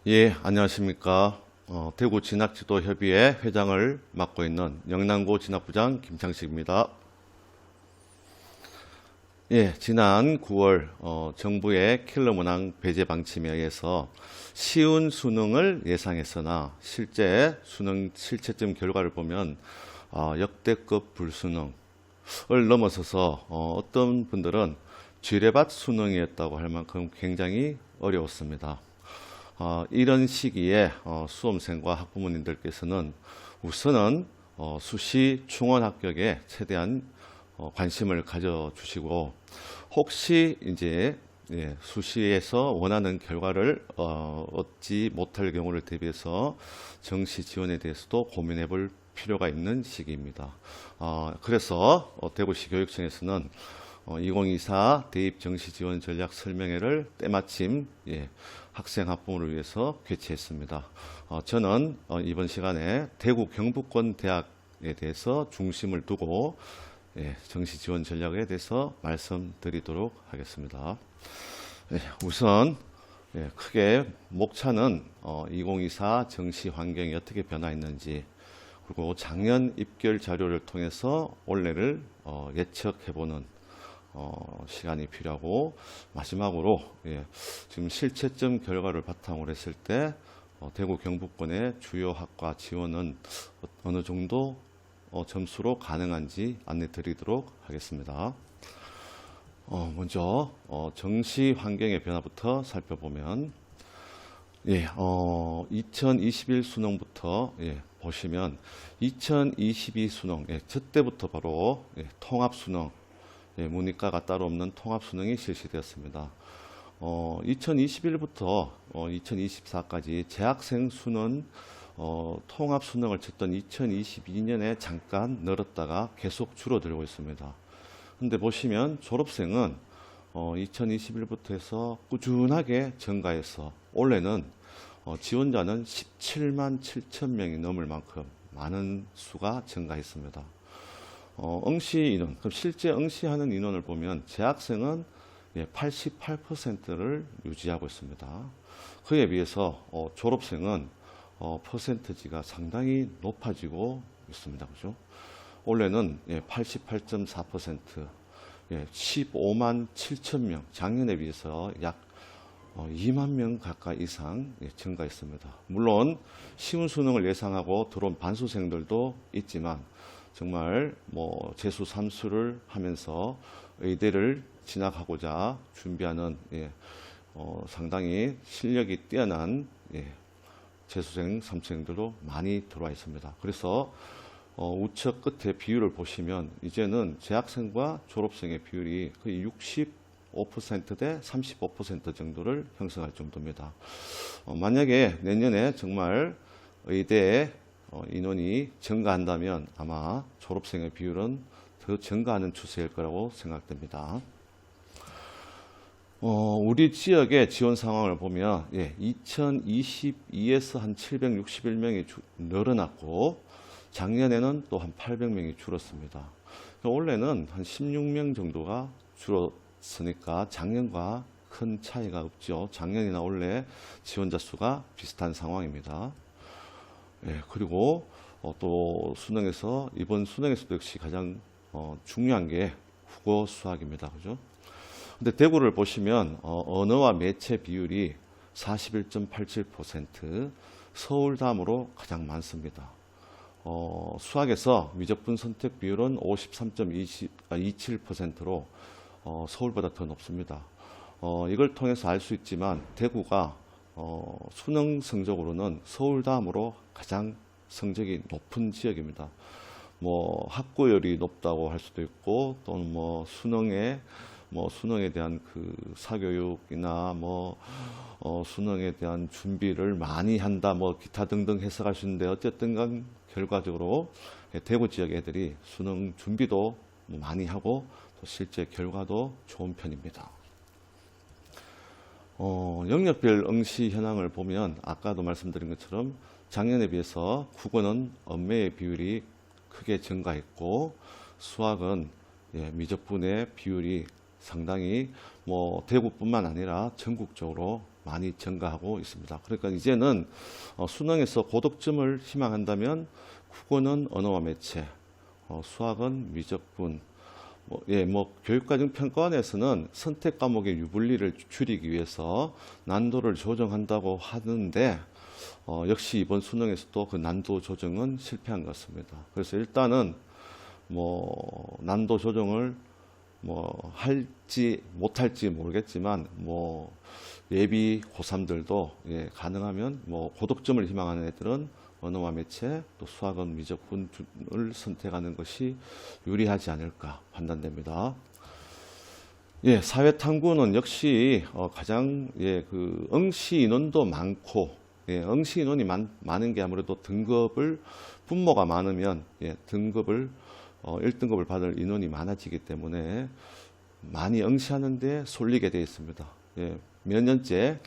예, 안녕하십니까. 대구 진학지도협의회 회장을 맡고 있는 영남고 진학부장 김창식입니다. 예, 지난 9월 정부의 킬러 문항 배제 방침에 의해서 쉬운 수능을 예상했으나 실제 수능 실채점 결과를 보면 역대급 불수능을 넘어서서 어떤 분들은 쥐레밭 수능이었다고 할 만큼 굉장히 어려웠습니다. 이런 시기에 수험생과 학부모님들께서는 우선은 수시 충원 합격에 최대한 관심을 가져주시고, 혹시 이제 수시에서 원하는 결과를 얻지 못할 경우를 대비해서 정시 지원에 대해서도 고민해 볼 필요가 있는 시기입니다. 그래서 대구시 교육청에서는 2024 대입 정시 지원 전략 설명회를 때마침 학생 학부모를 위해서 개최했습니다. 저는 이번 시간에 대구 경북권 대학에 대해서 중심을 두고 정시 지원 전략에 대해서 말씀드리도록 하겠습니다. 우선 크게 목차는 2024 정시 환경이 어떻게 변화했는지, 그리고 작년 입결 자료를 통해서 올해를 예측해보는 시간이 필요하고, 마지막으로 지금 실채점 결과를 바탕으로 했을 때 대구 경북권의 주요 학과 지원은 어느 정도 점수로 가능한지 안내 드리도록 하겠습니다. 먼저 정시 환경의 변화부터 살펴보면 2021 수능부터 보시면 2022 수능 저 때부터 바로 통합 수능, 문이과가 따로 없는 통합 수능이 실시되었습니다. 2021부터 2024까지 재학생 수는 통합 수능을 쳤던 2022년에 잠깐 늘었다가 계속 줄어들고 있습니다. 근데 보시면 졸업생은 2021부터 해서 꾸준하게 증가해서 올해는 지원자는 17만 7천 명이 넘을 만큼 많은 수가 증가했습니다. 응시 인원, 그럼 실제 응시하는 인원을 보면 재학생은 88%를 유지하고 있습니다. 그에 비해서 졸업생은 퍼센트지가 상당히 높아지고 있습니다. 그죠? 올해는 88.4%, 15만 7천 명, 작년에 비해서 약 2만 명 가까이 이상 증가했습니다. 물론 쉬운 수능을 예상하고 들어온 반수생들도 있지만, 정말 재수 3수를 하면서 의대를 진학하고자 준비하는 상당히 실력이 뛰어난 재수생 3수생들도 많이 들어와 있습니다. 그래서 우측 끝에 비율을 보시면 이제는 재학생과 졸업생의 비율이 거의 65% 대 35% 정도를 형성할 정도입니다. 만약에 내년에 정말 의대에 인원이 증가한다면 아마 졸업생의 비율은 더 증가하는 추세일 거라고 생각됩니다. 우리 지역의 지원 상황을 보면 2022에서 한 761명이 늘어났고, 작년에는 또 한 800명이 줄었습니다. 올해는 한 16명 정도가 줄었으니까 작년과 큰 차이가 없죠. 작년이나 올해 지원자 수가 비슷한 상황입니다. 그리고 또 수능에서, 이번 수능에서도 역시 가장 중요한 게 국어 수학입니다. 그죠? 근데 대구를 보시면 언어와 매체 비율이 41.87%, 서울 다음으로 가장 많습니다. 수학에서 미적분 선택 비율은 53.27%로 서울보다 더 높습니다. 이걸 통해서 알 수 있지만 대구가 수능 성적으로는 서울 다음으로 가장 성적이 높은 지역입니다. 학구열이 높다고 할 수도 있고, 또는 수능에 대한 그 사교육이나 수능에 대한 준비를 많이 한다, 기타 등등 해석할 수 있는데, 어쨌든 간 결과적으로 대구 지역 애들이 수능 준비도 많이 하고 또 실제 결과도 좋은 편입니다. 영역별 응시 현황을 보면 아까도 말씀드린 것처럼 작년에 비해서 국어는 언매의 비율이 크게 증가했고, 수학은 미적분의 비율이 상당히 대구뿐만 아니라 전국적으로 많이 증가하고 있습니다. 그러니까 이제는 수능에서 고득점을 희망한다면 국어는 언어와 매체, 수학은 미적분, 교육과정 평가원에서는 선택 과목의 유불리를 줄이기 위해서 난도를 조정한다고 하는데 역시 이번 수능에서도 그 난도 조정은 실패한 것 같습니다. 그래서 일단은 난도 조정을 할지 못할지 모르겠지만 예비 고3들도 가능하면 고득점을 희망하는 애들은 언어와 매체 또 수학은 미적분을 선택하는 것이 유리하지 않을까 판단됩니다. 사회탐구는 역시 가장 그 응시 인원도 많고 응시 인원이 많은 게 아무래도 분모가 많으면 등급을 1등급을 받을 인원이 많아지기 때문에 많이 응시하는데 쏠리게 되어 있습니다. 몇 년째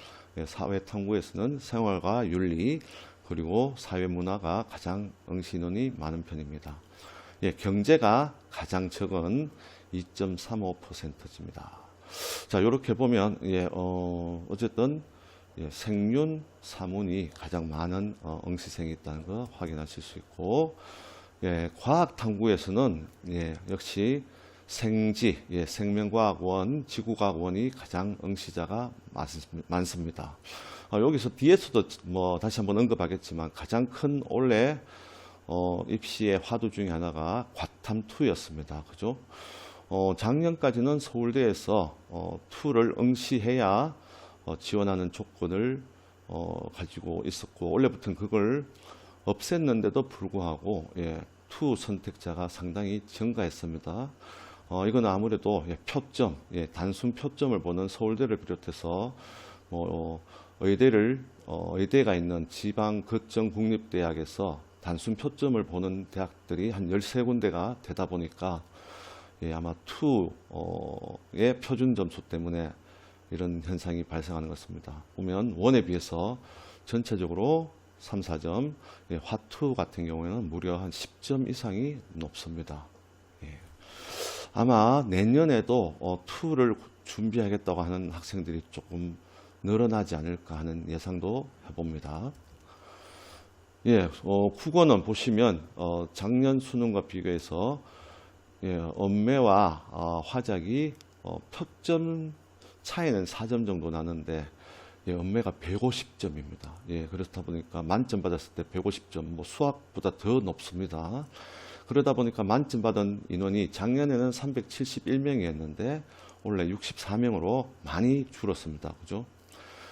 사회탐구에서는 생활과 윤리 그리고 사회문화가 가장 응시 인원이 많은 편입니다. 경제가 가장 적은 2.35%입니다. 자, 이렇게 보면 어쨌든 생윤, 사문이 가장 많은 응시생이 있다는 거 확인하실 수 있고 과학탐구에서는 역시 생지, 생명과학원, 지구과학원이 가장 응시자가 많습니다. 여기서 뒤에서도 다시 한번 언급하겠지만 가장 큰 올해 입시의 화두 중에 하나가 과탐2였습니다. 그죠? 작년까지는 서울대에서 2를 응시해야 지원하는 조건을 가지고 있었고 올해부터는 그걸 없앴는데도 불구하고 2 선택자가 상당히 증가했습니다. 이건 아무래도 표점, 단순 표점을 보는 서울대를 비롯해서 의대가 있는 지방 거점 국립대학에서 단순 표점을 보는 대학들이 한 13군데가 되다 보니까 아마 2의 표준 점수 때문에 이런 현상이 발생하는 것 같습니다. 보면 원에 비해서 전체적으로 3, 4점, 화2 같은 경우에는 무려 한 10점 이상이 높습니다. 아마 내년에도 2를 준비하겠다고 하는 학생들이 조금 늘어나지 않을까 하는 예상도 해봅니다. 국어는 보시면 작년 수능과 비교해서 언매와 화작이 표점 차이는 4점 정도 나는데 언매가 150점입니다. 그렇다 보니까 만점 받았을 때 150점, 수학보다 더 높습니다. 그러다 보니까 만점 받은 인원이 작년에는 371명이었는데 원래 64명으로 많이 줄었습니다. 그죠?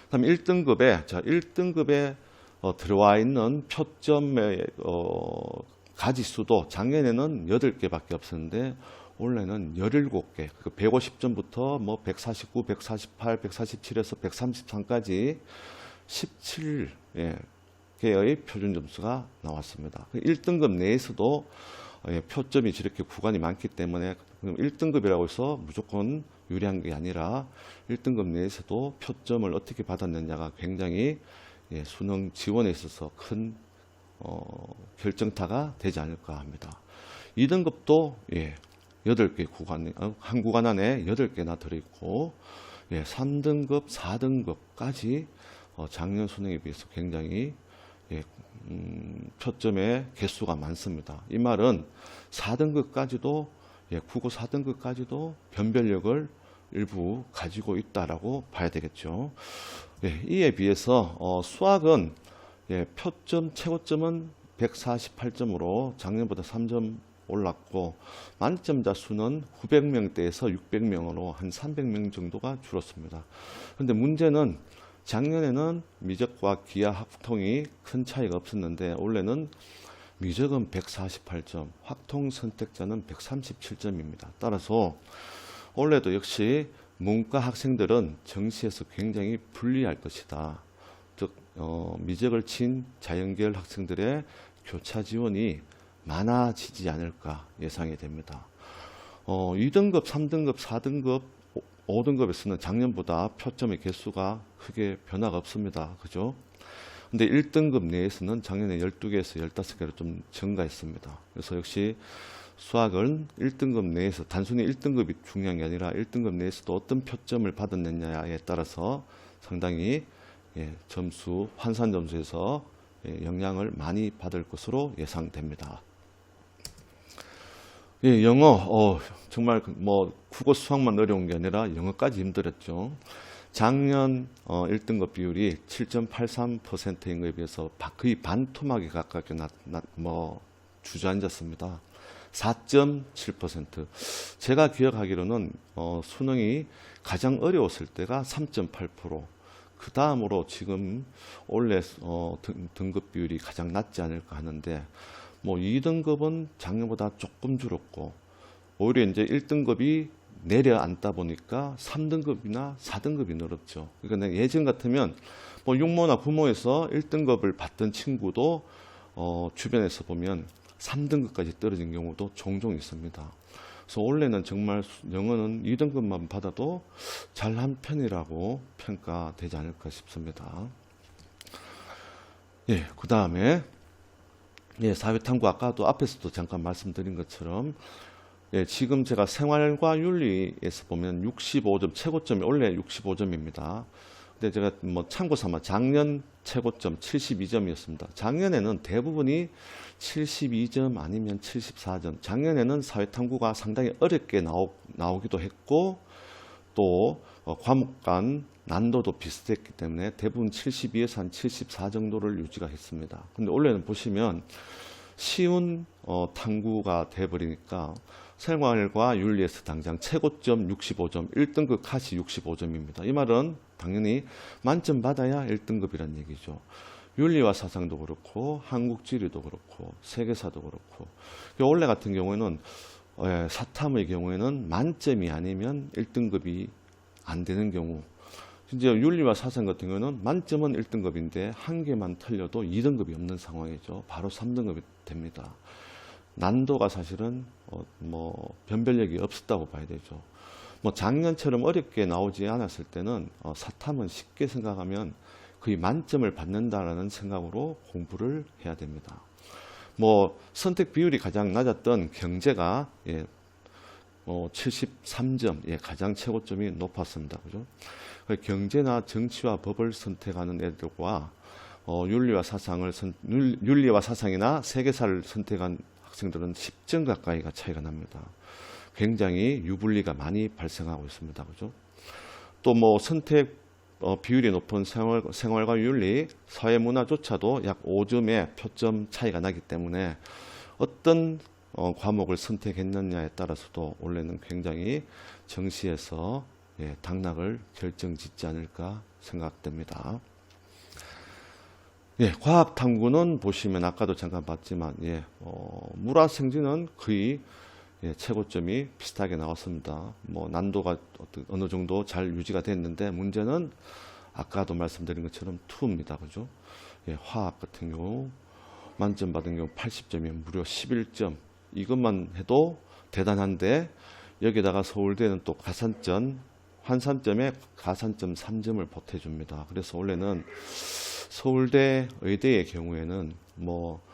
그다음 1등급에 들어와 있는 표점의 가지수도 작년에는 8개밖에 없었는데 올해는 17개, 150점부터 149, 148, 147에서 133까지 17개의 표준 점수가 나왔습니다. 1등급 내에서도 표점이 저렇게 구간이 많기 때문에 1등급이라고 해서 무조건 유리한 게 아니라 1등급 내에서도 표점을 어떻게 받았느냐가 굉장히 수능 지원에 있어서 큰 결정타가 되지 않을까 합니다. 2등급도 8개 구간, 한 구간 안에 8개나 들어있고 3등급, 4등급까지 작년 수능에 비해서 굉장히 표점의 개수가 많습니다. 이 말은 4등급까지도 국어 4등급까지도 변별력을 일부 가지고 있다라고 봐야 되겠죠. 이에 비해서 수학은 표점 최고점은 148점으로 작년보다 3점 올랐고 만점자 수는 900명대에서 600명으로 한 300명 정도가 줄었습니다. 그런데 문제는 작년에는 미적과 기하 학통이 큰 차이가 없었는데 올해는 미적은 148점, 확통 선택자는 137점입니다. 따라서 올해도 역시 문과 학생들은 정시에서 굉장히 불리할 것이다. 즉 미적을 친 자연계열 학생들의 교차 지원이 많아지지 않을까 예상이 됩니다. 2등급, 3등급, 4등급, 5등급에서는 작년보다 표점의 개수가 크게 변화가 없습니다. 그죠? 근데 1등급 내에서는 작년에 12개에서 15개로 좀 증가했습니다. 그래서 역시 수학은 1등급 내에서 단순히 1등급이 중요한 게 아니라 1등급 내에서도 어떤 표점을 받았느냐에 따라서 상당히 점수, 환산 점수에서 영향을 많이 받을 것으로 예상됩니다. 영어, 정말 뭐 국어 수학만 어려운 게 아니라 영어까지 힘들었죠. 작년 1등급 비율이 7.83%인 것에 비해서 거의 반토막에 가깝게 주저앉았습니다. 4.7%. 제가 기억하기로는 수능이 가장 어려웠을 때가 3.8%. 그 다음으로 지금 올해 등급 비율이 가장 낮지 않을까 하는데, 뭐 2등급은 작년보다 조금 줄었고, 오히려 이제 1등급이 내려앉다 보니까 3등급이나 4등급이 늘었죠. 그러니까 예전 같으면 뭐 육모나 구모에서 1등급을 받던 친구도 주변에서 보면 3등급까지 떨어진 경우도 종종 있습니다. 그래서 원래는 정말 영어는 2등급만 받아도 잘한 편이라고 평가되지 않을까 싶습니다. 그 다음에 사회탐구 아까도 앞에서도 잠깐 말씀드린 것처럼 지금 제가 생활과 윤리에서 보면 65점, 최고점이 원래 65점입니다. 근데 제가 뭐 참고 삼아 작년 최고점 72점이었습니다. 작년에는 대부분이 72점 아니면 74점. 작년에는 사회탐구가 상당히 어렵게 나오기도 했고, 또 과목 간 난도도 비슷했기 때문에 대부분 72에서 한 74 정도를 유지가 했습니다. 근데 올해는 보시면 쉬운 탐구가 돼버리니까 생활과 윤리에서 당장 최고점 65점, 1등급 컷이 65점입니다. 이 말은 당연히 만점 받아야 1등급이란 얘기죠. 윤리와 사상도 그렇고 한국지리도 그렇고 세계사도 그렇고, 원래 같은 경우에는 사탐의 경우에는 만점이 아니면 1등급이 안 되는 경우, 이제 윤리와 사상 같은 경우는 만점은 1등급인데 한 개만 틀려도 2등급이 없는 상황이죠. 바로 3등급이 됩니다. 난도가 사실은 뭐 변별력이 없었다고 봐야 되죠. 뭐 작년처럼 어렵게 나오지 않았을 때는 사탐은 쉽게 생각하면 거의 만점을 받는다라는 생각으로 공부를 해야 됩니다. 뭐 선택 비율이 가장 낮았던 경제가 73점, 가장 최고점이 높았습니다. 그죠? 경제나 정치와 법을 선택하는 애들과 윤리와 사상이나 세계사를 선택한 학생들은 10점 가까이가 차이가 납니다. 굉장히 유불리가 많이 발생하고 있습니다. 그죠? 또 뭐 선택 비율이 높은 생활과 윤리, 사회문화조차도 약 5점의 표점 차이가 나기 때문에 어떤 과목을 선택했느냐에 따라서도 올해는 굉장히 정시에서 당락을 결정짓지 않을까 생각됩니다. 과학탐구는 보시면 아까도 잠깐 봤지만 물화생지는 거의 최고점이 비슷하게 나왔습니다. 뭐 난도가 어느 정도 잘 유지가 됐는데 문제는 아까도 말씀드린 것처럼 투입니다. 그죠? 화학 같은 경우 만점 받은 경우 80점이면 무려 11점. 이것만 해도 대단한데 여기다가 서울대는 또 환산점에 가산점 3점을 보태줍니다. 그래서 원래는 서울대 의대의 경우에는 뭐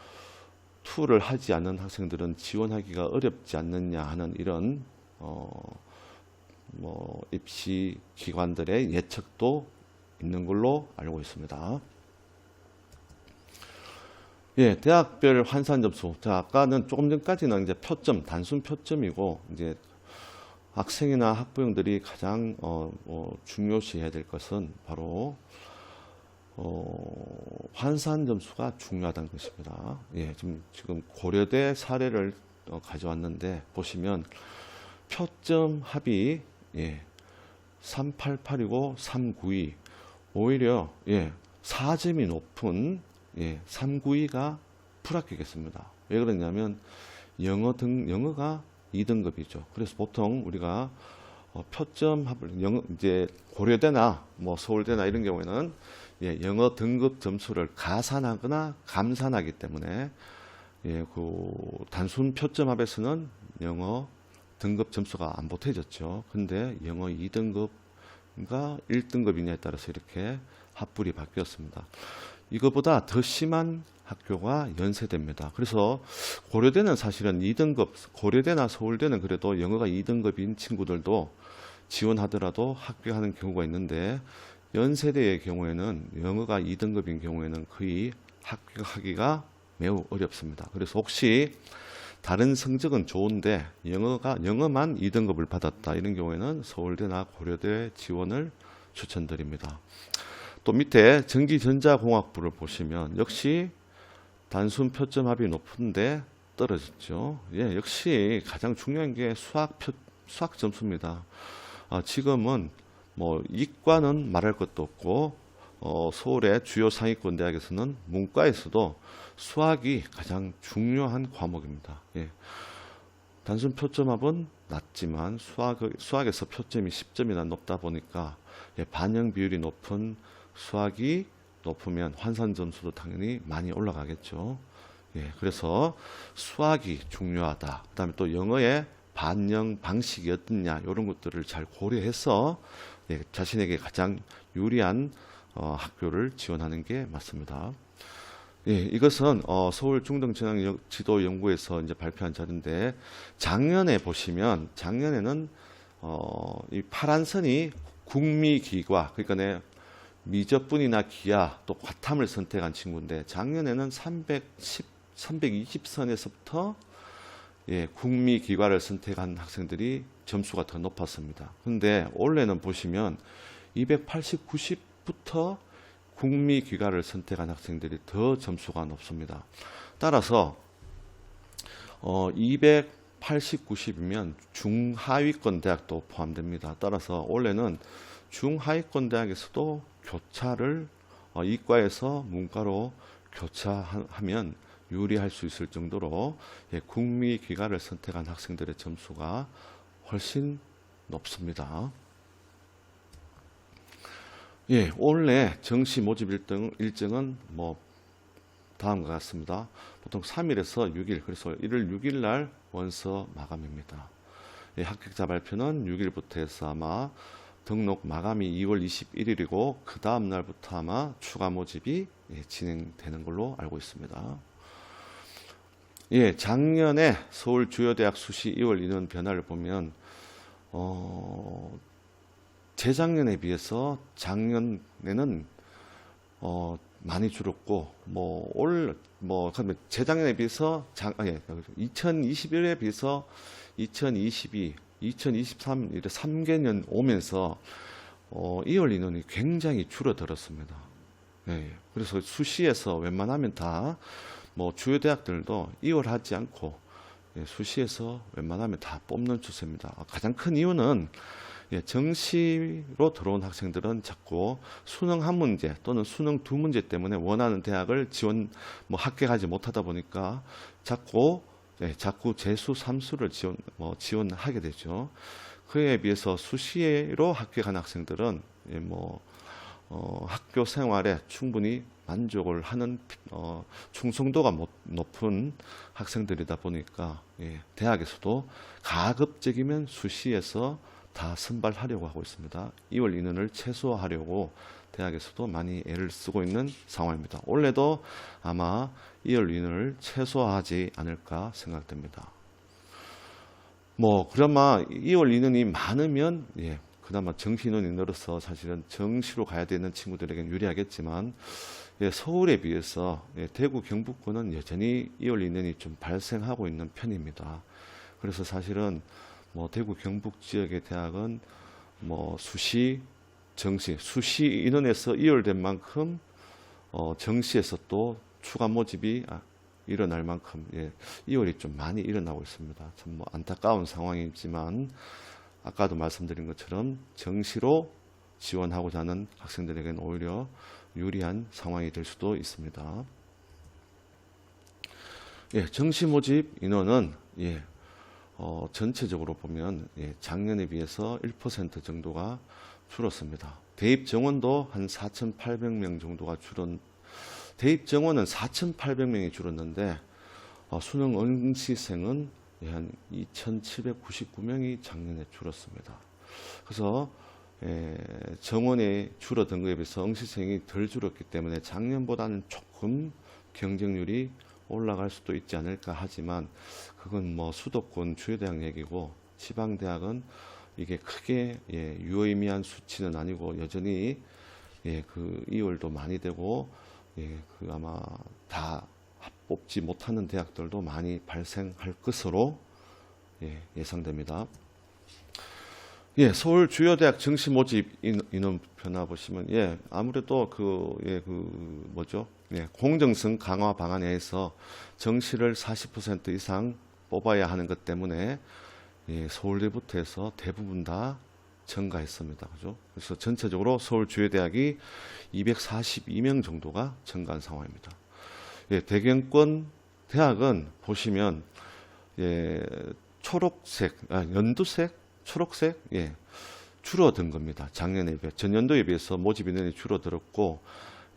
투를 하지 않는 학생들은 지원하기가 어렵지 않느냐 하는 이런 뭐 입시 기관들의 예측도 있는 걸로 알고 있습니다. 대학별 환산 점수. 자, 아까는 조금 전까지는 이제 표점, 단순 표점이고, 이제 학생이나 학부형들이 가장 중요시해야 될 것은 바로 환산 점수가 중요하다는 것입니다. 지금 고려대 사례를 가져왔는데 보시면 표점 합이 388이고 392, 오히려 4점이 높은 392가 불합격했습니다. 왜 그러냐면 영어가 2등급이죠. 그래서 보통 우리가 표점 합을 이제 고려대나 뭐 서울대나 이런 경우에는 영어 등급 점수를 가산하거나 감산하기 때문에 그 단순 표점 합에서는 영어 등급 점수가 안 보태졌죠. 근데 영어 2등급과 1등급이냐에 따라서 이렇게 합불이 바뀌었습니다. 이거보다 더 심한 학교가 연세대입니다. 그래서 고려대는 사실은 2등급, 고려대나 서울대는 그래도 영어가 2등급인 친구들도 지원하더라도 합격하는 경우가 있는데 연세대의 경우에는 영어가 2등급인 경우에는 거의 합격하기가 매우 어렵습니다. 그래서 혹시 다른 성적은 좋은데 영어만 2등급을 받았다 이런 경우에는 서울대나 고려대 지원을 추천드립니다. 또 밑에 전기전자공학부를 보시면 역시 단순 표점 합이 높은데 떨어졌죠. 예, 역시 가장 중요한 게 수학 점수입니다. 지금은 뭐 이과는 말할 것도 없고 서울의 주요 상위권 대학에서는 문과에서도 수학이 가장 중요한 과목입니다. 예. 단순 표점합은 낮지만 수학에서 표점이 10점이나 높다 보니까 반영 비율이 높은 수학이 높으면 환산 점수도 당연히 많이 올라가겠죠. 예, 그래서 수학이 중요하다. 그다음에 또 영어의 반영 방식이 어떻냐 이런 것들을 잘 고려해서 자신에게 가장 유리한 학교를 지원하는 게 맞습니다. 예, 이것은 서울 중등전형지도연구에서 이제 발표한 자료인데 작년에 보시면 작년에는 이 파란 선이 국미기과 그러니까 미적분이나 기하 또 과탐을 선택한 친구인데 작년에는 320선에서부터 국미기과를 선택한 학생들이 점수가 더 높았습니다. 그런데 올해는 보시면 280, 90부터 국미기과를 선택한 학생들이 더 점수가 높습니다. 따라서 280, 90이면 중하위권 대학도 포함됩니다. 따라서 올해는 중하위권 대학에서도 교차를 이과에서 문과로 교차하면 유리할 수 있을 정도로 국미기과를 선택한 학생들의 점수가 훨씬 높습니다. 예, 올해 정시 모집 일정은 뭐 다음과 같습니다. 보통 3일에서 6일, 그래서 1월 6일 날 원서 마감입니다. 예, 합격자 발표는 6일부터 해서 아마 등록 마감이 2월 21일이고 그 다음 날부터 아마 추가 모집이 진행되는 걸로 알고 있습니다. 예, 작년에 서울 주요대학 수시 2월 인원 변화를 보면 재작년에 비해서 작년에는 많이 줄었고 재작년에 비해서 2021에 비해서 2022, 2023 이렇게 3개년 오면서 2월 인원이 굉장히 줄어들었습니다. 예, 그래서 수시에서 웬만하면 다 주요 대학들도 2월 하지 않고 수시에서 웬만하면 다 뽑는 추세입니다. 가장 큰 이유는 정시로 들어온 학생들은 자꾸 수능 한 문제 또는 수능 두 문제 때문에 원하는 대학을 합격하지 못하다 보니까 자꾸 재수, 삼수를 지원하게 되죠. 그에 비해서 수시로 합격한 학생들은 학교 생활에 충분히 만족을 하는 충성도가 높은 학생들이다 보니까 대학에서도 가급적이면 수시에서 다 선발하려고 하고 있습니다. 2월 인원을 최소화하려고 대학에서도 많이 애를 쓰고 있는 상황입니다. 올해도 아마 2월 인원을 최소화하지 않을까 생각됩니다. 그나마 2월 인원이 많으면 그나마 정시 인원이 늘어서 사실은 정시로 가야 되는 친구들에게는 유리하겠지만 서울에 비해서 대구 경북권은 여전히 2월 인원이 좀 발생하고 있는 편입니다. 그래서 사실은 대구 경북 지역의 대학은 수시, 정시, 수시 인원에서 2월 된 만큼 정시에서 또 추가 모집이 일어날 만큼 2월이 좀 많이 일어나고 있습니다. 참 안타까운 상황이지만 아까도 말씀드린 것처럼 정시로 지원하고자 하는 학생들에게는 오히려 유리한 상황이 될 수도 있습니다. 정시 모집 인원은 전체적으로 보면 작년에 비해서 1% 정도가 줄었습니다. 대입 정원도 한 4,800명 정도가 대입 정원은 4,800명이 줄었는데 수능 응시생은 한 2,799명이 작년에 줄었습니다. 그래서 정원이 줄어든 것에 비해서 응시생이 덜 줄었기 때문에 작년보다는 조금 경쟁률이 올라갈 수도 있지 않을까 하지만 그건 수도권 주요대학 얘기고 지방대학은 이게 크게 유의미한 수치는 아니고 여전히 예, 그 이월도 많이 되고, 예, 그 아마 다 뽑지 못하는 대학들도 많이 발생할 것으로 예, 예상됩니다. 예, 서울 주요 대학 정시 모집 인원 변화 보시면, 예, 아무래도 뭐죠? 예, 공정성 강화 방안에 의해서 정시를 40% 이상 뽑아야 하는 것 때문에, 예, 서울대부터 해서 대부분 다 증가했습니다. 그죠? 그래서 전체적으로 서울 주요 대학이 242명 정도가 증가한 상황입니다. 예, 대경권 대학은 보시면, 예, 연두색, 초록색, 예, 줄어든 겁니다. 작년에 비해, 전년도에 비해서 모집 인원이 줄어들었고,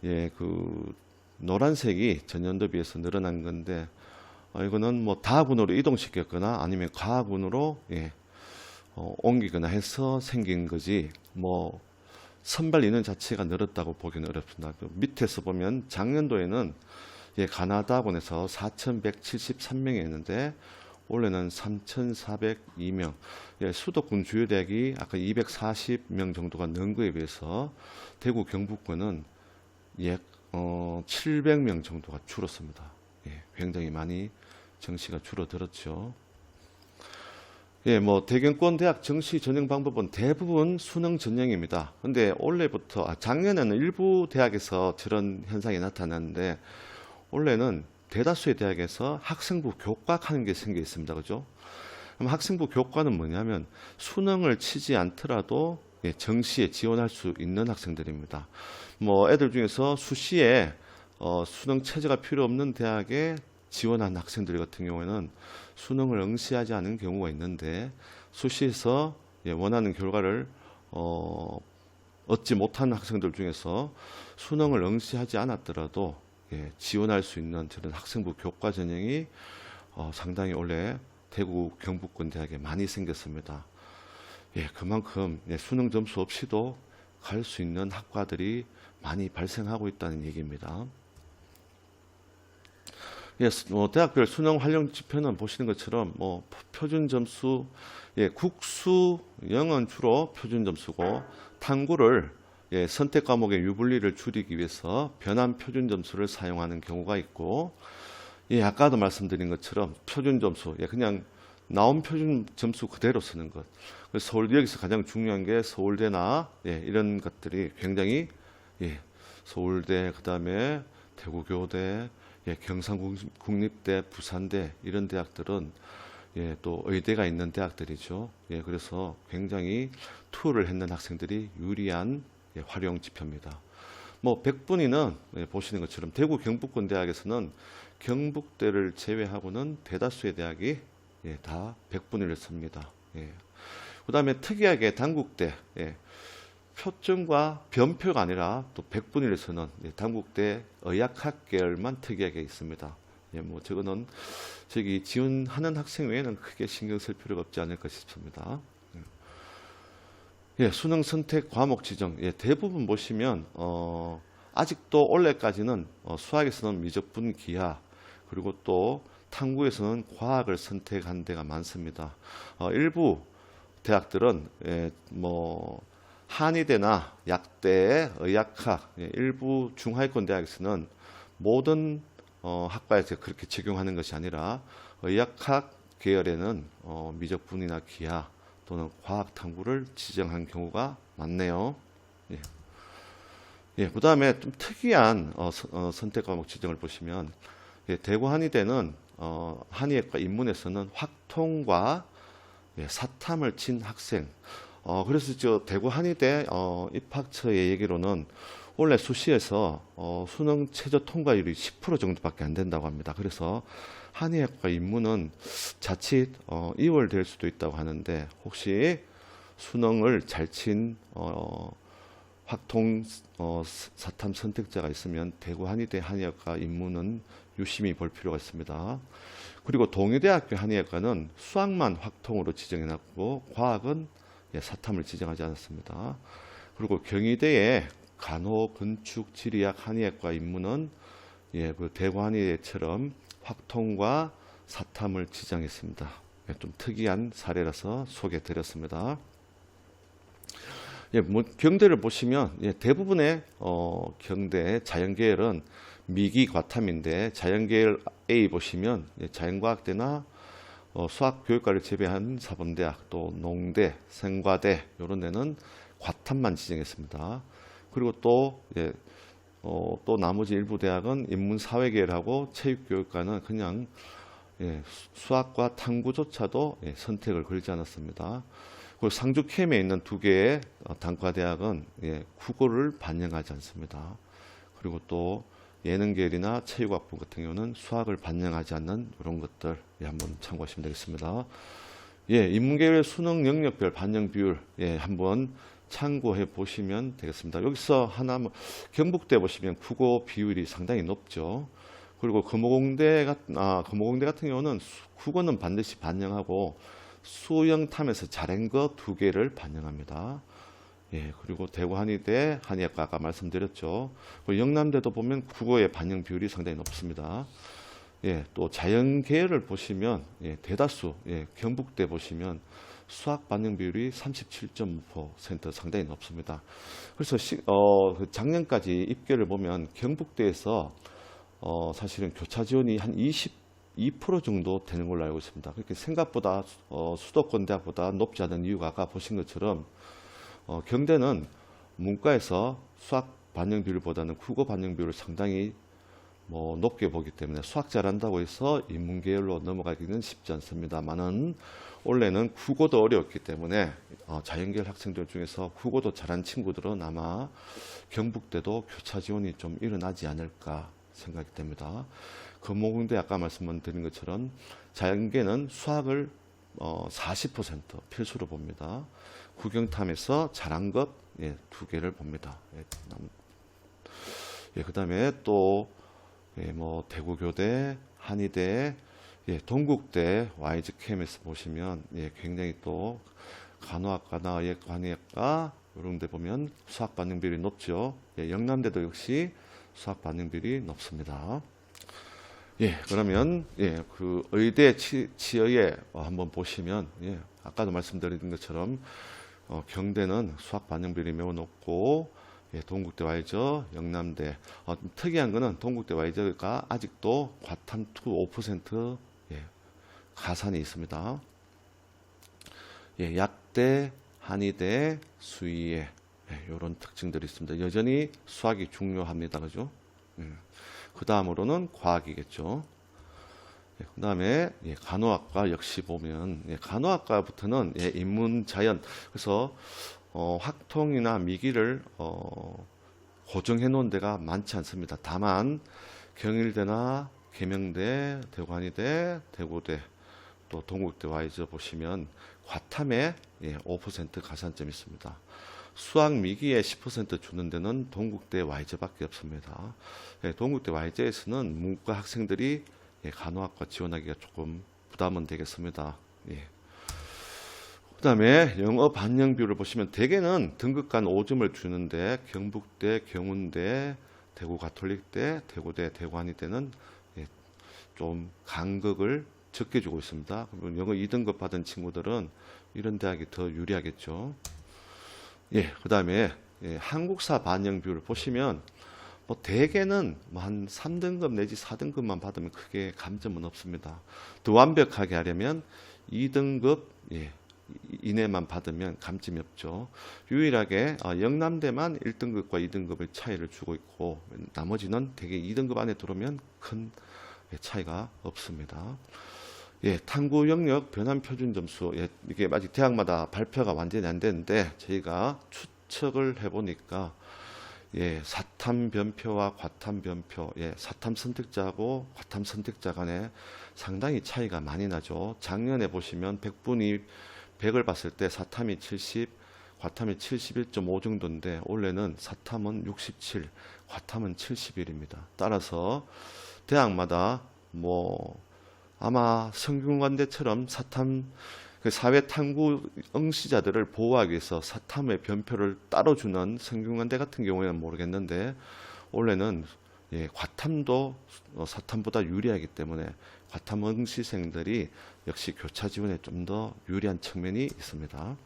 예, 그 노란색이 전년도에 비해서 늘어난 건데, 이거는 뭐 다군으로 이동시켰거나 아니면 가군으로 예, 옮기거나 해서 생긴 거지, 뭐 선발 인원 자체가 늘었다고 보기는 어렵습니다. 그 밑에서 보면 작년도에는 예, 가나다군에서 4,173명이었는데 올해는 3,402명. 예, 수도권 주요 대학이 아까 240명 정도가 는 거에 비해서 대구 경북권은 예, 700명 정도가 줄었습니다. 예, 굉장히 많이 정시가 줄어들었죠. 예, 뭐 대경권 대학 정시 전형 방법은 대부분 수능 전형입니다. 근데 작년에는 일부 대학에서 저런 현상이 나타났는데 올해는 대다수의 대학에서 학생부 교과하는 게 생겨 있습니다. 그죠? 그럼 학생부 교과는 뭐냐면 수능을 치지 않더라도 예, 정시에 지원할 수 있는 학생들입니다. 뭐 애들 중에서 수시에 수능 체제가 필요 없는 대학에 지원한 학생들 같은 경우에는 수능을 응시하지 않은 경우가 있는데 수시에서 예, 원하는 결과를 얻지 못한 학생들 중에서 수능을 응시하지 않았더라도 예, 지원할 수 있는 저런 학생부 교과 전형이 상당히 올해 대구 경북권 대학에 많이 생겼습니다. 예, 그만큼 예, 수능 점수 없이도 갈 수 있는 학과들이 많이 발생하고 있다는 얘기입니다. 예, 대학별 수능 활용 지표는 보시는 것처럼 뭐 표준 점수, 예, 국수, 영어는 주로 표준 점수고 탐구를 예, 선택 과목의 유불리를 줄이기 위해서 변환 표준 점수를 사용하는 경우가 있고, 예, 아까도 말씀드린 것처럼 표준 점수, 예, 그냥 나온 표준 점수 그대로 쓰는 것. 그래서 여기서 가장 중요한 게 서울대나 예, 이런 것들이 굉장히 예, 서울대, 그다음에 대구교대, 예, 경상국립대, 부산대 이런 대학들은 예, 또 의대가 있는 대학들이죠. 예, 그래서 굉장히 투어를 했는 학생들이 유리한 예, 활용 지표입니다. 뭐 백분위는 예, 보시는 것처럼 대구 경북권 대학에서는 경북대를 제외하고는 대다수의 대학이 예, 다 백분위를 씁니다. 예. 그다음에 특이하게 단국대 예, 표점과 변표가 아니라 또 백분위를 쓰는 예, 단국대 의학학 계열만 특이하게 있습니다. 예, 뭐 저거는 저기 지원하는 학생 외에는 크게 신경 쓸 필요가 없지 않을까 싶습니다. 예, 수능 선택 과목 지정 예, 대부분 보시면 아직도 올해까지는 수학에서는 미적분 기하 그리고 또 탐구에서는 과학을 선택한 데가 많습니다. 일부 대학들은 예, 뭐 한의대나 약대, 의학학, 예, 일부 중하위권 대학에서는 모든 학과에서 그렇게 적용하는 것이 아니라 의학학 계열에는 미적분이나 기하 또는 과학 탐구를 지정한 경우가 많네요. 예. 예, 그 다음에 좀 특이한 선택 과목 지정을 보시면 예, 대구 한의대는 한의학과 입문에서는 확통과 예, 사탐을 친 학생 그래서 저 대구 한의대 입학처의 얘기로는 원래 수시에서 수능 최저 통과율이 10% 정도밖에 안 된다고 합니다. 그래서 한의학과 입문은 자칫 이월될 수도 있다고 하는데 혹시 수능을 잘 친 확통 사탐 선택자가 있으면 대구 한의대 한의학과 입문은 유심히 볼 필요가 있습니다. 그리고 동의대학교 한의학과는 수학만 확통으로 지정해놨고 과학은 예, 사탐을 지정하지 않았습니다. 그리고 경희대의 간호, 건축, 지리학, 한의학과 입문은 예, 그 대구 한의대처럼 확통과 사탐을 지정했습니다. 예, 좀 특이한 사례라서 소개해드렸습니다. 예, 뭐 경대를 보시면 예, 대부분의 경대 자연계열은 미기 과탐인데 자연계열 A 보시면 예, 자연과학대나 수학교육과를 제외한 사범대학 또 농대, 생과대 이런 데는 과탐만 지정했습니다. 그리고 또 예, 또 나머지 일부 대학은 인문사회계열하고 체육교육과는 그냥 예, 수학과 탐구조차도 예, 선택을 걸지 않았습니다. 그리고 상주 캠에 있는 두 개의 단과대학은 예, 국어를 반영하지 않습니다. 그리고 또 예능계열이나 체육학부 같은 경우는 수학을 반영하지 않는 이런 것들 예, 한번 참고하시면 되겠습니다. 예, 인문계열 수능 영역별 반영 비율 예, 한번 참고해 보시면 되겠습니다. 여기서 하나 경북대 보시면 국어 비율이 상당히 높죠. 그리고 금호공대 같은 경우는 국어는 반드시 반영하고 수영탐에서 잘한 거 두 개를 반영합니다. 예, 그리고 대구 한의대, 한의학과 아까 말씀드렸죠. 그리고 영남대도 보면 국어의 반영 비율이 상당히 높습니다. 예, 또 자연계열을 보시면 예, 대다수 예, 경북대 보시면 수학 반영 비율이 37.5% 상당히 높습니다. 그래서 작년까지 입결을 보면 경북대에서 사실은 교차 지원이 한 22% 정도 되는 걸로 알고 있습니다. 그렇게 생각보다 수도권 대학보다 높지 않은 이유가 아까 보신 것처럼 경대는 문과에서 수학 반영 비율보다는 국어 반영 비율을 상당히 높게 보기 때문에 수학 잘한다고 해서 인문계열로 넘어가기는 쉽지 않습니다만은 원래는 국어도 어려웠기 때문에 자연계열 학생들 중에서 국어도 잘한 친구들은 아마 경북대도 교차 지원이 좀 일어나지 않을까 생각이 됩니다. 금호공대 아까 말씀드린 것처럼 자연계는 수학을 40% 필수로 봅니다. 국영탐에서 잘한 것 두 개를 봅니다. 그다음에 또 대구교대, 한의대, 동국대, YGKMS 보시면 굉장히 또 간호학과나 의학과, 한의학과 이런 데 보면 수학 반영 비율이 높죠. 영남대도 역시 수학 반영 비율이 높습니다. 그러면 그 의대 치의에 한번 보시면 아까도 말씀드린 것처럼 경대는 수학 반영 비율이 매우 높고 동국대 와이저, 영남대 특이한 거는 동국대 와이저가 아직도 과탐 5% 가산이 있습니다. 약대, 한의대, 수의대 이런 특징들이 있습니다. 여전히 수학이 중요합니다. 그죠? 그 다음으로는 과학이겠죠. 그 다음에 간호학과 역시 보면 간호학과부터는 인문자연 그래서 학통이나 미기를 고정해 놓은 데가 많지 않습니다. 다만 경일대나 계명대, 대구한의대, 대구대 또 동국대 와이저 보시면 과탐에 5% 가산점이 있습니다. 수학 미기에 10% 주는 데는 동국대 와이저밖에 없습니다. 동국대 와이저에서는 문과 학생들이 간호학과 지원하기가 조금 부담은 되겠습니다. 그 다음에 영어 반영 비율을 보시면 대개는 등급 간 5점을 주는데 경북대, 경운대, 대구가톨릭대, 대구대, 대구한의대는 좀 간극을 적게 주고 있습니다. 그러면 영어 2등급 받은 친구들은 이런 대학이 더 유리하겠죠. 그 다음에 한국사 반영 비율을 보시면 대개는 한 3등급 내지 4등급만 받으면 크게 감점은 없습니다. 더 완벽하게 하려면 2등급 이내만 받으면 감점이 없죠. 유일하게 영남대만 1등급과 2등급의 차이를 주고 있고 나머지는 대개 2등급 안에 들어오면 큰 차이가 없습니다. 탐구 영역 변환 표준 점수 이게 아직 대학마다 발표가 완전히 안 되는데 저희가 추측을 해보니까 사탐 변표와 과탐 변표, 사탐 선택자하고 과탐 선택자 간에 상당히 차이가 많이 나죠. 작년에 보시면 100분이 100을 봤을 때 사탐이 70, 과탐이 71.5 정도인데 올해는 사탐은 67, 과탐은 71입니다. 따라서 대학마다 아마 성균관대처럼 사탐 사회 탐구 응시자들을 보호하기 위해서 사탐의 변표를 따로 주는 성균관대 같은 경우에는 모르겠는데 올해는 과탐도 사탐보다 유리하기 때문에 과탐 응시생들이 역시 교차 지원에 좀 더 유리한 측면이 있습니다.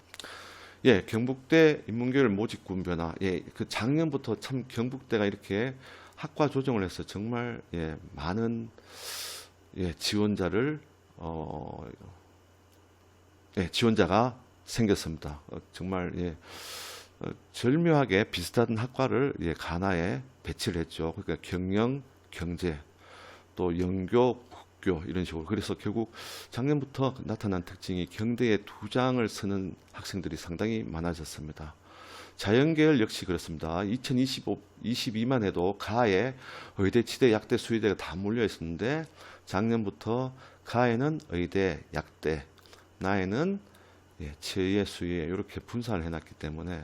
예, 경북대 인문계열 모집군 변화. 예, 그 작년부터 참 경북대가 이렇게 학과 조정을 해서 정말 예, 많은 예, 지원자를 예, 지원자가 생겼습니다. 정말 예, 절묘하게 비슷한 학과를 예, 간화에 배치를 했죠. 그러니까 경영, 경제, 또 영교, 국교 이런 식으로. 그래서 결국 작년부터 나타난 특징이 경대에 두 장을 쓰는 학생들이 상당히 많아졌습니다. 자연계열 역시 그렇습니다. 2022만 해도 가에 의대, 치대, 약대, 수의대가 다 몰려 있었는데 작년부터 가에는 의대, 약대, 나에는 예, 치의, 수의 이렇게 분산을 해놨기 때문에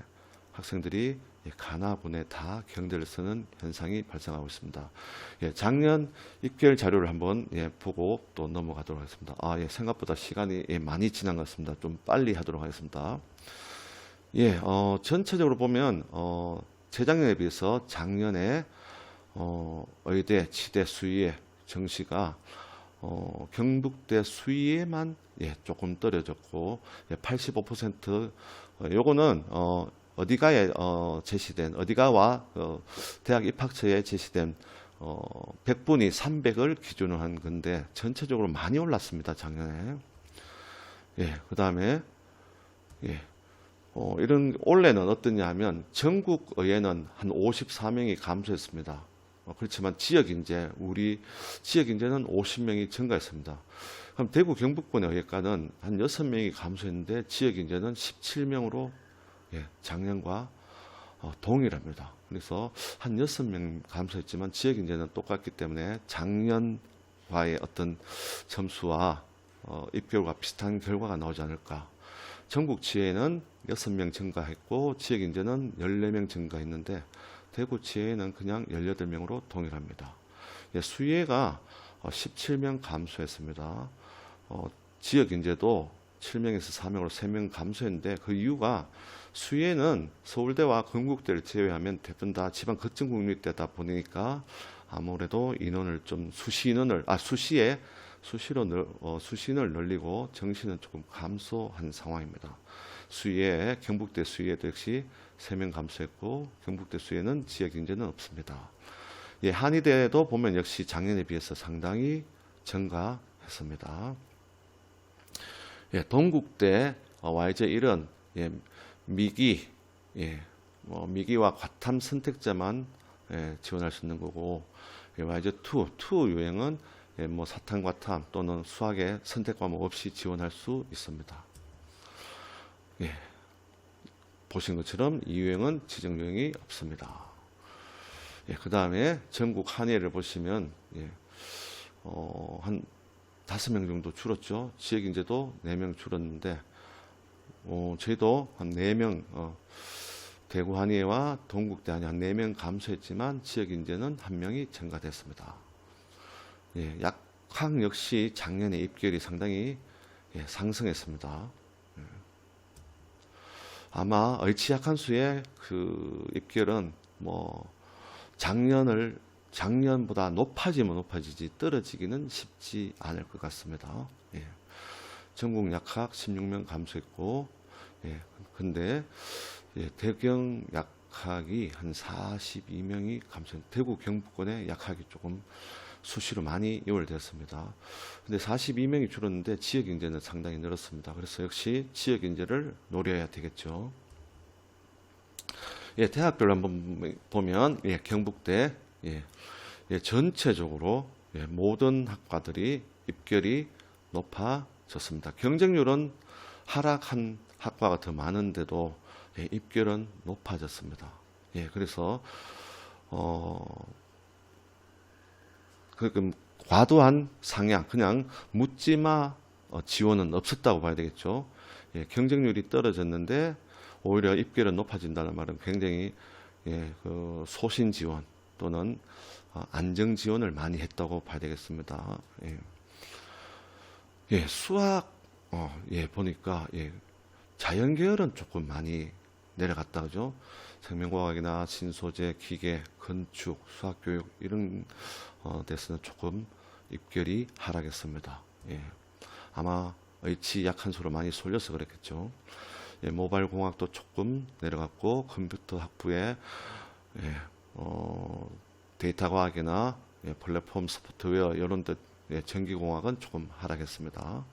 학생들이 예, 가나군에 다 경대를 쓰는 현상이 발생하고 있습니다. 예, 작년 입결 자료를 한번 예, 보고 또 넘어가도록 하겠습니다. 예, 생각보다 시간이 예, 많이 지난 것 같습니다. 좀 빨리 하도록 하겠습니다. 예, 전체적으로 보면 재작년에 비해서 작년에 의대, 치대, 수의의 정시가 경북대 수의에만 예, 조금 떨어졌고 예, 85% 요거는 어디가에 제시된 어디가와 대학 입학처에 제시된 100분이 300을 기준으로 한 건데 전체적으로 많이 올랐습니다. 작년에. 예, 그다음에 예. 이런 올해는 어떠냐 하면 전국의회는 한 54명이 감소했습니다. 그렇지만 지역인재, 우리 지역인재는 50명이 증가했습니다. 그럼 대구 경북권의 의회과는 한 6명이 감소했는데 지역인재는 17명으로 예, 작년과 동일합니다. 그래서 한 6명 감소했지만 지역인재는 똑같기 때문에 작년과의 어떤 점수와 입결과 비슷한 결과가 나오지 않을까. 전국 지회는 6명 증가했고 지역인재는 14명 증가했는데 대구 지회는 그냥 18명으로 동일합니다. 예, 수의회가 17명 감소했습니다. 지역인재도 7명에서 4명으로 3명 감소했는데 그 이유가 수의회는 서울대와 건국대를 제외하면 대부분 다 지방 거점 국립대다 보니까 아무래도 인원을 좀 수시 인원을 수시인을 늘리고 정시는 조금 감소한 상황입니다. 수의회, 경북대 수의회도 역시 3명 감소했고 경북대 수의회는 지역인재는 없습니다. 예, 한의대도 보면 역시 작년에 비해서 상당히 증가했습니다. 예, 동국대 YJ1은 예, 미기, 예, 미기와 과탐 선택자만 예, 지원할 수 있는 거고 예, YJ2 유형은 예, 사탐, 과탐 또는 수학의 선택 과목 없이 지원할 수 있습니다. 예, 보신 것처럼 이 유형은 지정 유형이 없습니다. 예, 그 다음에 전국 한예를 보시면 예, 한 5명 정도 줄었죠. 지역인재도 4명 줄었는데 저희도 한 4명 대구 한예와 동국대 한예 한 4명 감소했지만 지역인재는 1명이 증가됐습니다. 예, 약학 역시 작년에 입결이 상당히 예, 상승했습니다. 예. 아마 의치 약한 수의 그 입결은 작년보다 높아지면 높아지지 떨어지기는 쉽지 않을 것 같습니다. 예. 전국 약학 16명 감소했고, 예. 근데 예, 대경 약학이 한 42명이 감소했는데 대구 경북권의 약학이 조금 수시로 많이 이월되었습니다. 근데 42명이 줄었는데 지역 인재는 상당히 늘었습니다. 그래서 역시 지역 인재를 노려야 되겠죠. 예, 대학별로 한번 보면 예, 경북대 예, 전체적으로 예, 모든 학과들이 입결이 높아졌습니다. 경쟁률은 하락한 학과가 더 많은데도 예, 입결은 높아졌습니다. 예, 그래서 과도한 상향, 그냥 묻지마 지원은 없었다고 봐야 되겠죠. 예, 경쟁률이 떨어졌는데 오히려 입결은 높아진다는 말은 굉장히 예, 소신 지원 또는 안정 지원을 많이 했다고 봐야 되겠습니다. 예, 예 수학 예, 보니까 예, 자연계열은 조금 많이 내려갔다 그죠. 생명과학이나 신소재, 기계, 건축, 수학교육 이런 데서는 조금 입결이 하락했습니다. 예, 아마 의치 약한 수로 많이 쏠려서 그랬겠죠. 모바일 공학도 조금 내려갔고 컴퓨터 학부에 데이터 과학이나 플랫폼 소프트웨어 이런 데 전기공학은 조금 하락했습니다.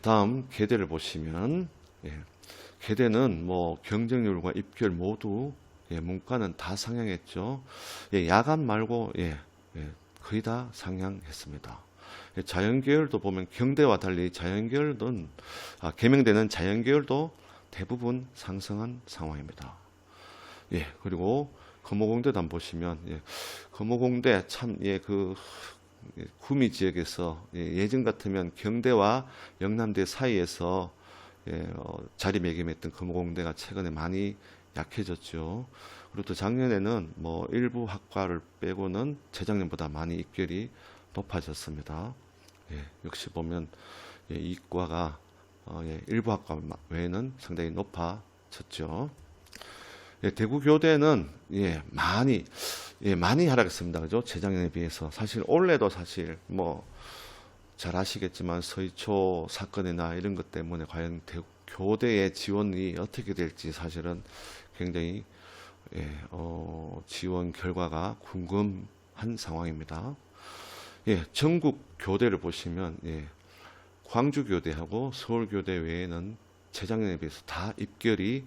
다음 계대를 보시면 계대는 뭐 경쟁률과 입결 모두 문과는 다 상향했죠. 야간 말고 거의 다 상향했습니다. 자연계열도 보면 경대와 달리 자연계열은 개명되는 자연계열도 대부분 상승한 상황입니다. 그리고 금호공대도 한번 보시면 금호공대 참 그 구미 지역에서 예전 같으면 경대와 영남대 사이에서 자리매김했던 금호공대가 최근에 많이 약해졌죠. 그리고 또 작년에는 뭐 일부 학과를 빼고는 재작년보다 많이 입결이 높아졌습니다. 역시 보면 이과가 일부 학과 외에는 상당히 높아졌죠. 대구교대는 많이 하락했습니다. 그죠? 재작년에 비해서. 사실 올해도 사실 뭐 잘 아시겠지만 서희초 사건이나 이런 것 때문에 과연 교대의 지원이 어떻게 될지 사실은 굉장히 지원 결과가 궁금한 상황입니다. 전국 교대를 보시면 광주교대하고 서울교대 외에는 재작년에 비해서 다 입결이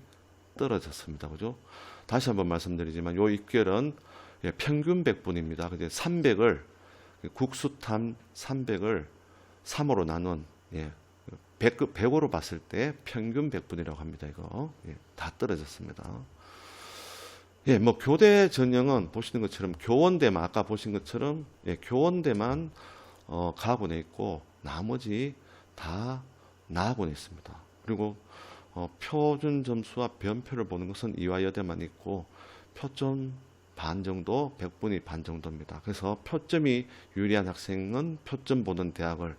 떨어졌습니다. 그죠? 다시 한번 말씀드리지만 요 입결은 평균 100분입니다. 근데 300을 국수탐 300을 3으로 나눈 100으로 봤을 때 평균 100분이라고 합니다. 이거 다 떨어졌습니다. 뭐 교대 전형은 보시는 것처럼 교원대만 아까 보신 것처럼 교원대만 가군에 있고 나머지 다 나군에 있습니다. 그리고 표준 점수와 변표를 보는 것은 이화여대만 있고 표점 반 정도, 100분이 반 정도입니다. 그래서 표점이 유리한 학생은 표점 보는 대학을,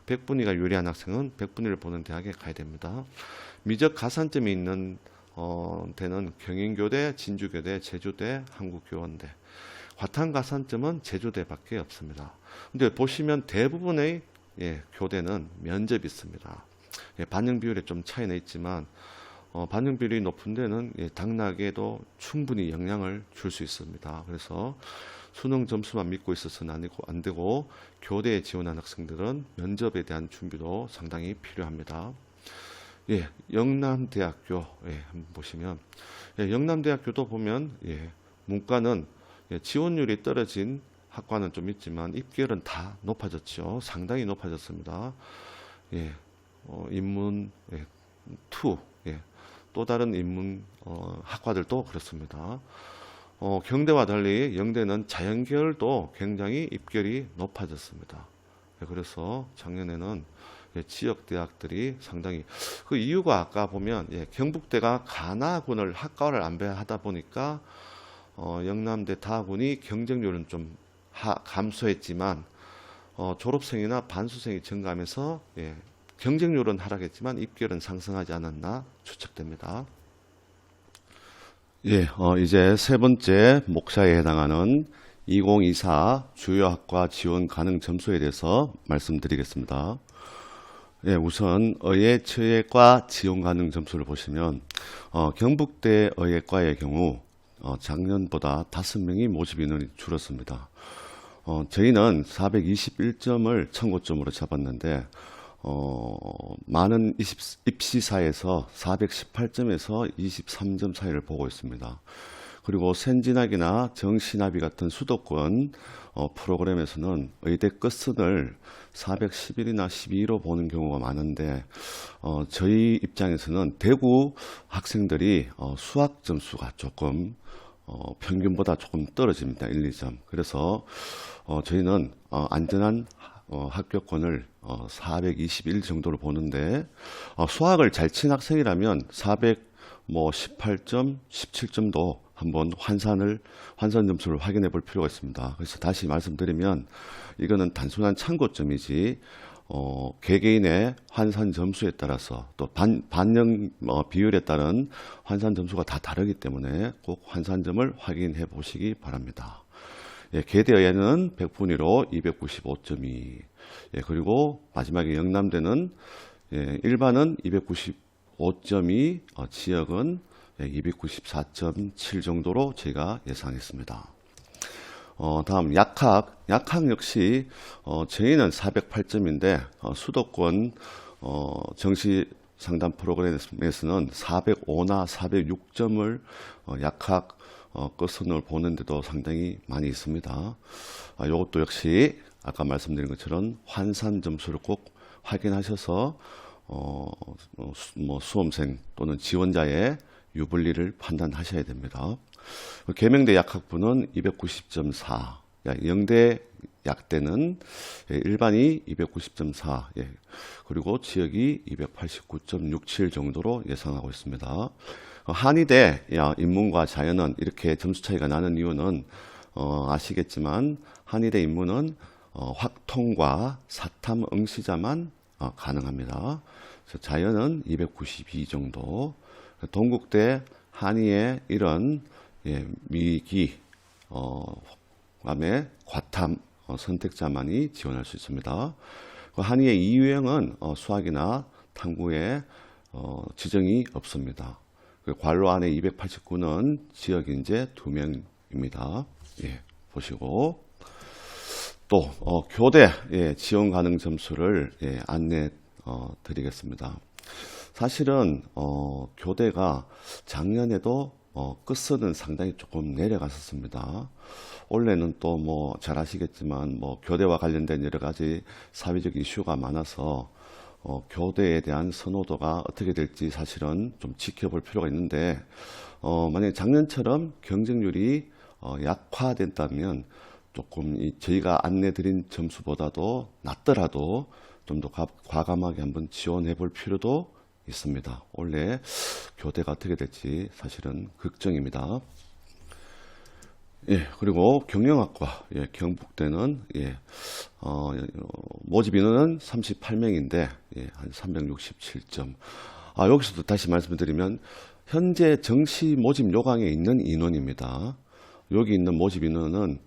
100분위가 유리한 학생은 100분위를 보는 대학에 가야 됩니다. 미적 가산점이 있는 데는 경인교대, 진주교대, 제주대, 한국교원대. 과탄 가산점은 제주대밖에 없습니다. 근데 보시면 대부분의 교대는 면접이 있습니다. 반영 비율에 좀 차이는 있지만 반영 비율이 높은 데는 당락에도 충분히 영향을 줄 수 있습니다. 그래서 수능 점수만 믿고 있어서는 안 되고 교대에 지원한 학생들은 면접에 대한 준비도 상당히 필요합니다. 영남대학교 한번 보시면 영남대학교도 보면 문과는 지원율이 떨어진 학과는 좀 있지만 입결은 다 높아졌죠. 상당히 높아졌습니다. 인문 2 또 다른 인문 학과들도 그렇습니다. 경대와 달리 영대는 자연계열도 굉장히 입결이 높아졌습니다. 그래서 작년에는 지역 대학들이 상당히 그 이유가 아까 보면 경북대가 가나군을 학과를 안배하다 보니까 영남대 다군이 경쟁률은 좀 감소했지만 졸업생이나 반수생이 증가하면서 경쟁률은 하락했지만 입결은 상승하지 않았나 추측됩니다. 이제 세 번째 목차에 해당하는 2024 주요 학과 지원 가능 점수에 대해서 말씀드리겠습니다. 우선 의예처예과 지원 가능 점수를 보시면 경북대 의예과의 경우 작년보다 5명이 모집 인원이 줄었습니다. 저희는 421점을 청구점으로 잡았는데 많은 입시사에서 418점에서 23점 차이를 보고 있습니다. 그리고 sen진학이나 정신합이 같은 수도권 프로그램에서는 의대 끝선을 411이나 12로 보는 경우가 많은데 저희 입장에서는 대구 학생들이 수학 점수가 조금 평균보다 조금 떨어집니다. 1, 2점. 그래서 저희는 안전한 합격권을 421 정도로 보는데 수학을 잘 친 학생이라면 418점, 17점도 한번 환산 점수를 확인해 볼 필요가 있습니다. 그래서 다시 말씀드리면 이거는 단순한 참고점이지 개개인의 환산 점수에 따라서 또 반영 비율에 따른 환산 점수가 다 다르기 때문에 꼭 환산점을 확인해 보시기 바랍니다. 계대에는 100분위로 295점이 그리고 마지막에 영남대는 일반은 295.2, 지역은 294.7 정도로 제가 예상했습니다. 다음 약학 역시 저희는 408점인데 수도권 정시 상담 프로그램에서는 405나 406점을 약학 끝선을 보는데도 상당히 많이 있습니다. 이것도 역시 아까 말씀드린 것처럼 환산 점수를 꼭 확인하셔서 수험생 또는 지원자의 유불리를 판단하셔야 됩니다. 계명대 약학부는 290.4, 영대 약대는 일반이 290.4, 그리고 지역이 289.67 정도로 예상하고 있습니다. 한의대 인문과 자연은 이렇게 점수 차이가 나는 이유는 아시겠지만 한의대 인문은 확통과 사탐 응시자만 가능합니다. 그래서 자연은 292 정도, 동국대 한의의 이런 미기, 그다음에 과탐 선택자만이 지원할 수 있습니다. 한의의 이유형은 수학이나 탐구에 지정이 없습니다. 관로 안에 289는 지역인재 2명입니다. 보시고 또 교대 지원 가능 점수를 안내 드리겠습니다. 사실은 교대가 작년에도 끝선은 상당히 조금 내려갔었습니다. 올해는 또 잘 아시겠지만 교대와 관련된 여러 가지 사회적 이슈가 많아서 교대에 대한 선호도가 어떻게 될지 사실은 좀 지켜볼 필요가 있는데 만약에 작년처럼 경쟁률이 약화된다면 조금 저희가 안내드린 점수보다도 낮더라도 좀 더 과감하게 한번 지원해 볼 필요도 있습니다. 올해 교대가 어떻게 될지 사실은 걱정입니다. 그리고 경영학과 경북대는 모집 인원은 38명인데 한 367점. 여기서도 다시 말씀드리면 현재 정시 모집 요강에 있는 인원입니다. 여기 있는 모집 인원은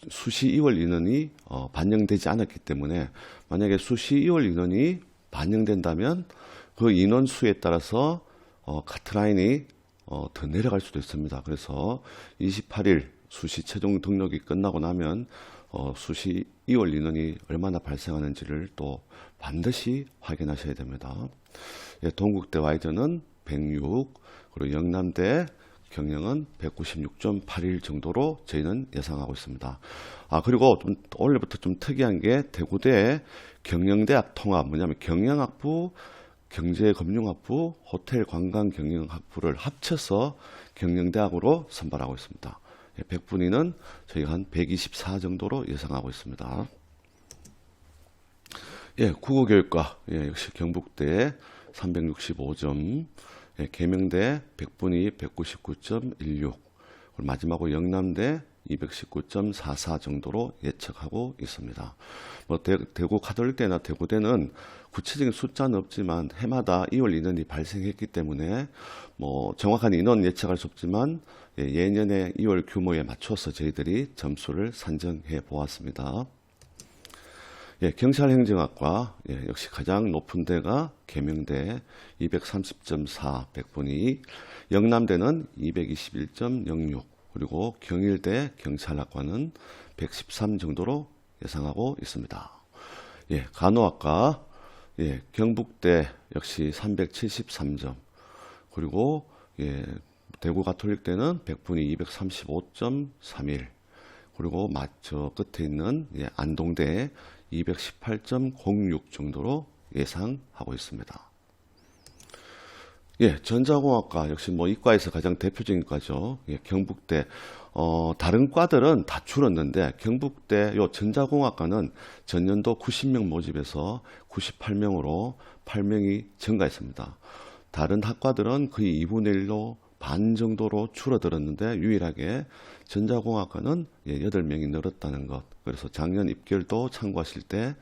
수시 2월 인원이 반영되지 않았기 때문에 만약에 수시 2월 인원이 반영된다면 그 인원 수에 따라서 카트라인이 더 내려갈 수도 있습니다. 그래서 28일 수시 최종 등록이 끝나고 나면 수시 2월 인원이 얼마나 발생하는지를 또 반드시 확인하셔야 됩니다. 동국대 와이전은 106, 그리고 영남대 경영은 196.81 정도로 저희는 예상하고 있습니다. 그리고 올해부터 좀 특이한 게 대구대 경영대학 통합, 뭐냐면 경영학부, 경제금융학부, 호텔관광경영학부를 합쳐서 경영대학으로 선발하고 있습니다. 100분위는 저희가 한 124 정도로 예상하고 있습니다. 국어교육과 역시 경북대 365점, 계명대 100분위 199.16, 마지막으로 영남대 219.44 정도로 예측하고 있습니다. 대구 가톨릭대나 대구대는 구체적인 숫자는 없지만 해마다 2월 인원이 발생했기 때문에 정확한 인원 예측할 수 없지만 예년의 2월 규모에 맞춰서 저희들이 점수를 산정해 보았습니다. 경찰행정학과 역시 가장 높은 데가 계명대 230.4 100분위, 영남대는 221.06, 그리고 경일대 경찰학과는 113 정도로 예상하고 있습니다. 간호학과 경북대 역시 373점, 그리고 대구 가톨릭대는 100분위 235.31, 그리고 저 끝에 있는 안동대 218.06 정도로 예상하고 있습니다. 전자공학과 역시 이과에서 가장 대표적인 과죠. 경북대 다른 과들은 다 줄었는데 경북대 전자공학과는 전년도 90명 모집에서 98명으로 8명이 증가했습니다. 다른 학과들은 거의 2분의 1로 반 정도로 줄어들었는데 유일하게 전자공학과는 8명이 늘었다는 것. 그래서 작년 입결도 참고하실 때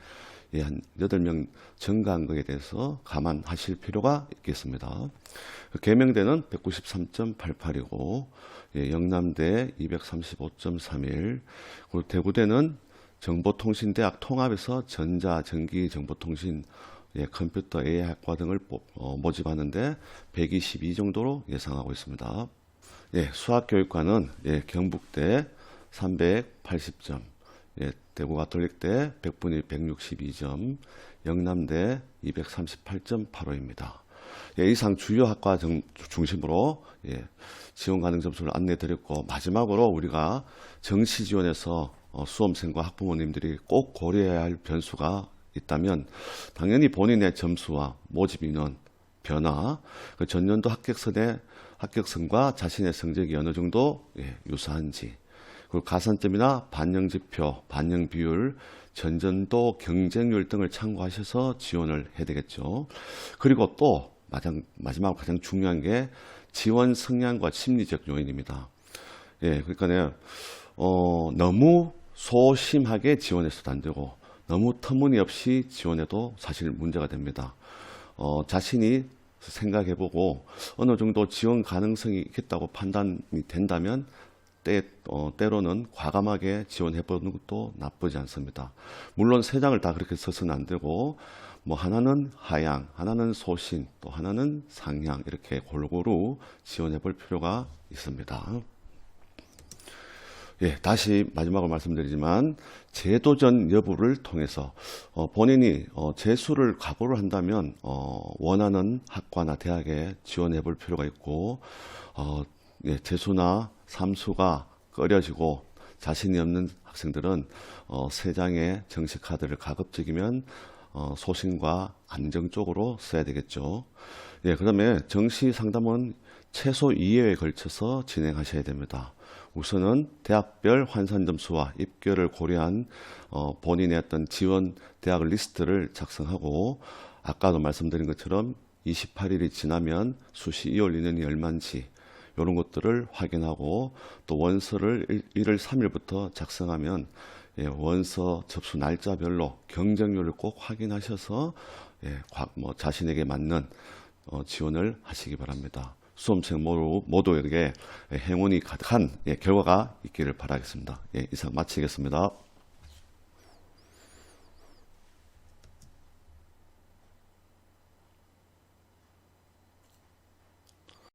한 8명 증가한 것에 대해서 감안하실 필요가 있겠습니다. 계명대는 193.88이고 영남대 235.31, 그리고 대구대는 정보통신대학 통합에서 전자, 전기, 정보통신 예, 컴퓨터 AI학과 등을 모집하는데 122 정도로 예상하고 있습니다. 예, 수학교육과는 예, 경북대 380점, 예, 대구 가톨릭대 100분위 162점, 영남대 238.85입니다. 예, 이상 주요 학과 중심으로 예, 지원 가능 점수를 안내해 드렸고, 마지막으로 우리가 정시 지원에서 수험생과 학부모님들이 꼭 고려해야 할 변수가 있다면 당연히 본인의 점수와 모집 인원 변화, 그 전년도 합격선과 자신의 성적이 어느 정도 예, 유사한지, 그리고 가산점이나 반영지표, 반영비율, 전년도 경쟁률 등을 참고하셔서 지원을 해야 되겠죠. 그리고 또 마지막으로 가장 중요한 게 지원 성향과 심리적 요인입니다. 예, 그러니까 너무 소심하게 지원해서도 안 되고 너무 터무니없이 지원해도 사실 문제가 됩니다. 자신이 생각해보고 어느 정도 지원 가능성이 있겠다고 판단이 된다면 때로는 과감하게 지원해보는 것도 나쁘지 않습니다. 물론 세 장을 다 그렇게 써서는 안 되고 뭐 하나는 하향, 하나는 소신, 또 하나는 상향, 이렇게 골고루 지원해볼 필요가 있습니다. 예, 다시 마지막으로 말씀드리지만 재도전 여부를 통해서 본인이 재수를 각오를 한다면 원하는 학과나 대학에 지원해 볼 필요가 있고, 예, 재수나 삼수가 꺼려지고 자신이 없는 학생들은 세 장의 정시 카드를 가급적이면 소신과 안정 쪽으로 써야 되겠죠. 예, 그다음에 정시 상담은 최소 2회에 걸쳐서 진행하셔야 됩니다. 우선은 대학별 환산 점수와 입결을 고려한 본인의 어떤 지원 대학 리스트를 작성하고, 아까도 말씀드린 것처럼 28일이 지나면 수시 이월 인원이 얼마인지 이런 것들을 확인하고, 또 원서를 1월 3일부터 작성하면 예, 원서 접수 날짜별로 경쟁률을 꼭 확인하셔서 예, 자신에게 맞는 지원을 하시기 바랍니다. 수험생 모두에게 행운이 가득한 예, 결과가 있기를 바라겠습니다. 예, 이상 마치겠습니다.